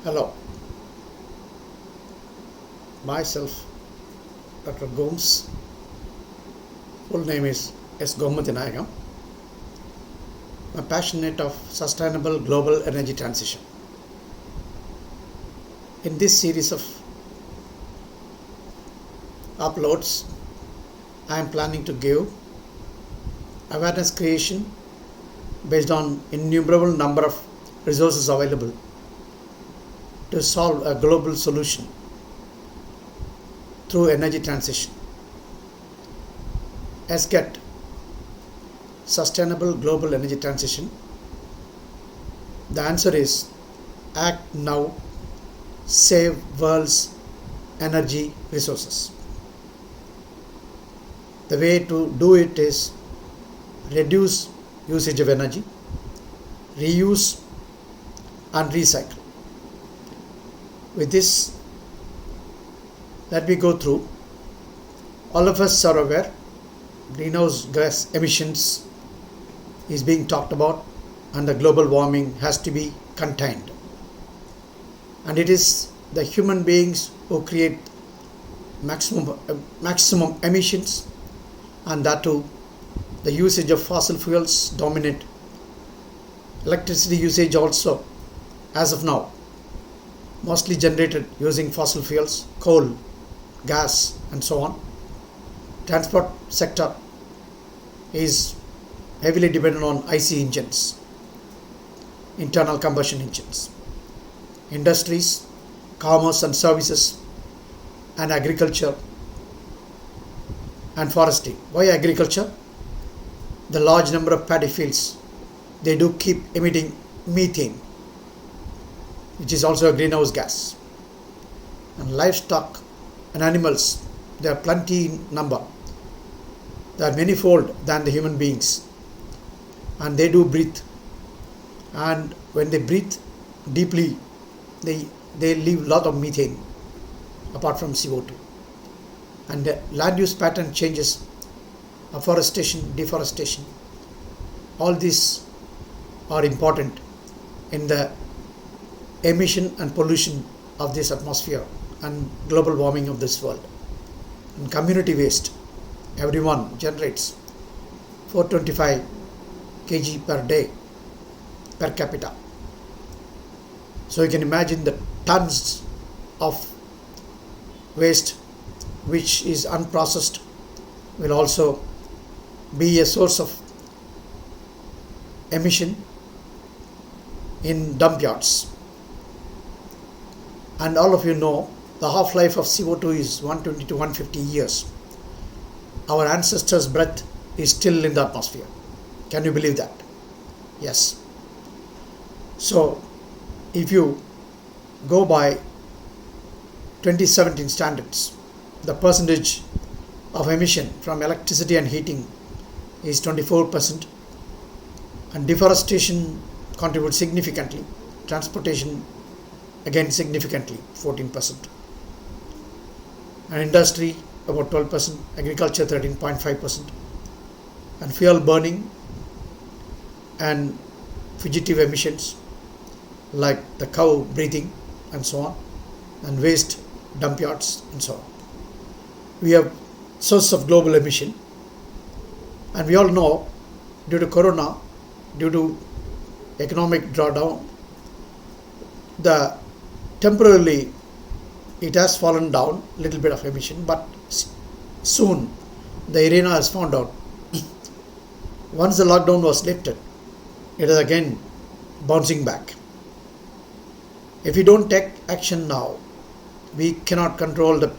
Hello, myself, Dr. Gomes. Full name is S. Gomati Nayagam. I'm passionate of sustainable global energy transition. In this series of uploads, I am planning to give awareness creation based on innumerable number of resources available to solve a global solution through energy transition. SGET, Sustainable Global Energy Transition. The answer is act now, save world's energy resources. The way to do it is reduce usage of energy, reuse and recycle. With this, let me go through. All of us are aware greenhouse gas emissions is being talked about and the global warming has to be contained. And it is the human beings who create maximum emissions, and that too the usage of fossil fuels dominate. Electricity usage also, as of now, mostly generated using fossil fuels, coal, gas and so on. Transport sector is heavily dependent on IC engines, internal combustion engines. Industries, commerce and services, and agriculture and forestry. Why agriculture? The large number of paddy fields, they do keep emitting methane, which is also a greenhouse gas. And livestock and animals, they are plenty in number. They are manifold than the human beings, and they do breathe. And when they breathe deeply, they leave a lot of methane apart from CO2. And the land use pattern changes, afforestation, deforestation, all these are important in the emission and pollution of this atmosphere and global warming of this world. And community waste, everyone generates 425 kg per day per capita. So you can imagine the tons of waste which is unprocessed will also be a source of emission in dump yards. And all of you know the half-life of CO2 is 120 to 150 years. Our ancestors' breath is still in the atmosphere. Can you believe that? Yes. So if you go by 2017 standards, the percentage of emission from electricity and heating is 24%, and deforestation contributes significantly, transportation again significantly 14%, and industry about 12%, agriculture 13.5%, and fuel burning and fugitive emissions like the cow breathing and so on, and waste dump yards and so on. We have source of global emission, and we all know due to corona, due to economic drawdown, the temporarily it has fallen down little bit of emission, but soon the arena has found out once the lockdown was lifted, it is again bouncing back. If we don't take action now, we cannot control the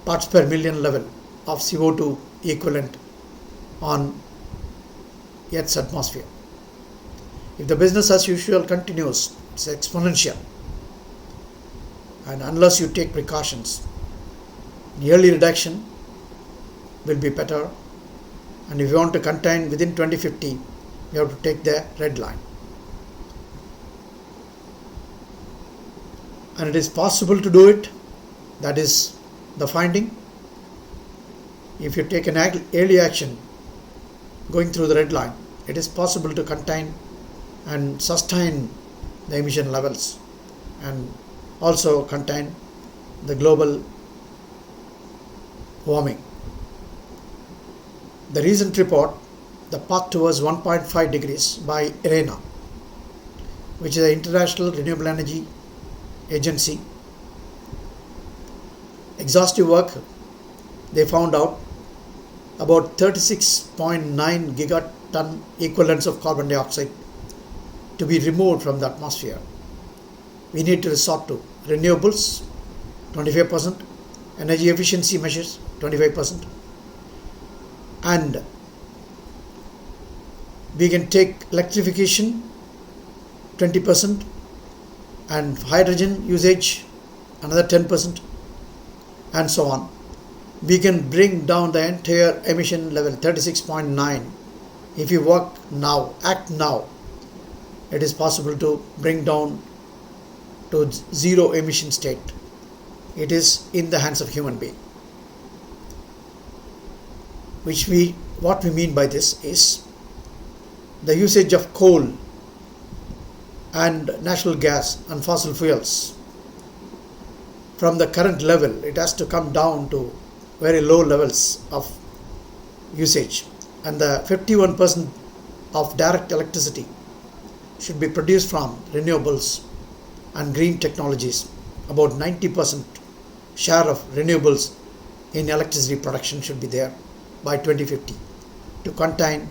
parts per million level of CO2 equivalent on Earth's atmosphere. If the business as usual continues, it's exponential. And unless you take precautions, the early reduction will be better. And if you want to contain within 2050, you have to take the red line. And it is possible to do it. That is the finding. If you take an early action going through the red line, it is possible to contain and sustain the emission levels and also contain the global warming. The recent report, The Path Towards 1.5 Degrees by IRENA, which is the International Renewable Energy Agency, exhaustive work, they found out about 36.9 gigaton equivalents of carbon dioxide to be removed from the atmosphere. We need to resort to renewables, 25%, energy efficiency measures, 25%, and we can take electrification, 20%, and hydrogen usage, another 10%, and so on. We can bring down the entire emission level, 36.9. If you work now, act now, it is possible to bring down to zero emission state. It is in the hands of human being. What we mean by this is the usage of coal and natural gas and fossil fuels. From the current level, it has to come down to very low levels of usage, and the 51% of direct electricity should be produced from renewables and green technologies. About 90% share of renewables in electricity production should be there by 2050 to contain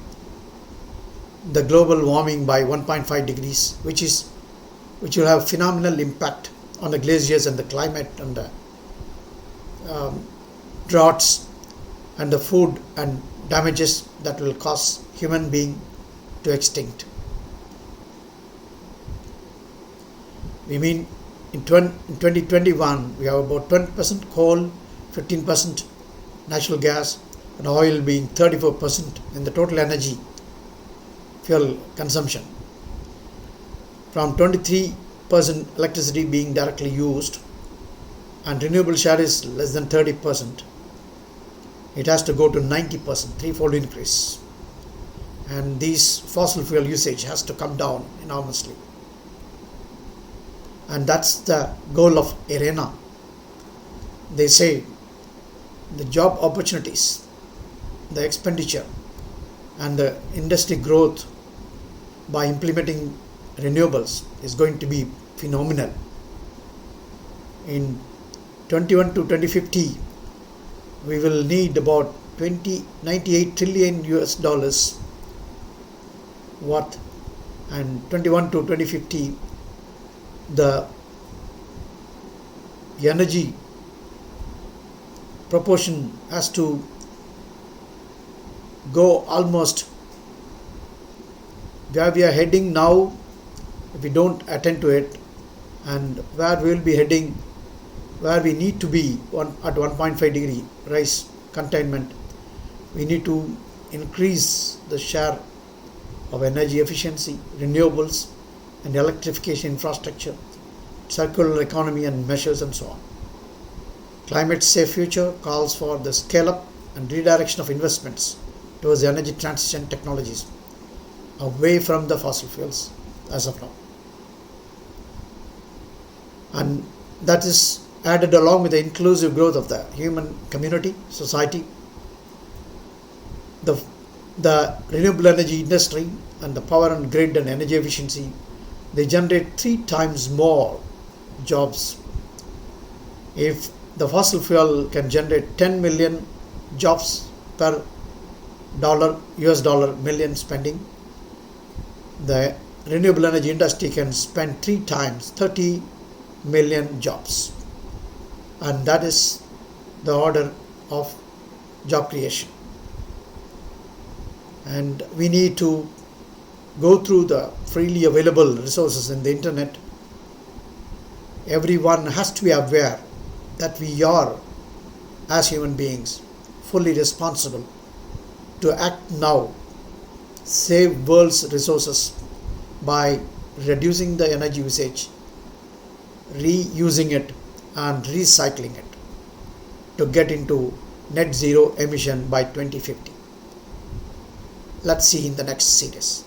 the global warming by 1.5 degrees, which will have phenomenal impact on the glaciers and the climate and the droughts and the food and damages that will cause human being to extinct. We mean in 2021 we have about 20% coal, 15% natural gas, and oil being 34% in the total energy fuel consumption. From 23% electricity being directly used and renewable share is less than 30%, it has to go to 90%, threefold increase. And these fossil fuel usage has to come down enormously. And that's the goal of IRENA. They say the job opportunities, the expenditure, and the industry growth by implementing renewables is going to be phenomenal. In 21 to 2050, we will need about 98 trillion US dollars worth, and 21 to 2050 the energy proportion has to go almost where we are heading now if we don't attend to it, and where we will be heading, where we need to be at 1.5 degree rise containment. We need to increase the share of energy efficiency, renewables, and electrification infrastructure, circular economy and measures, and so on. Climate safe future calls for the scale up and redirection of investments towards energy transition technologies away from the fossil fuels as of now. And that is added along with the inclusive growth of the human community, society. The renewable energy industry and the power and grid and energy efficiency, they generate 3 times more jobs. If the fossil fuel can generate 10 million jobs per US dollar million spending, the renewable energy industry can spend 3 times, 30 million jobs. And that is the order of job creation. And we need to go through the freely available resources in the internet. Everyone has to be aware that we are, as human beings, fully responsible to act now, save world's resources by reducing the energy usage, reusing it, and recycling it to get into net zero emission by 2050. Let's see in the next series.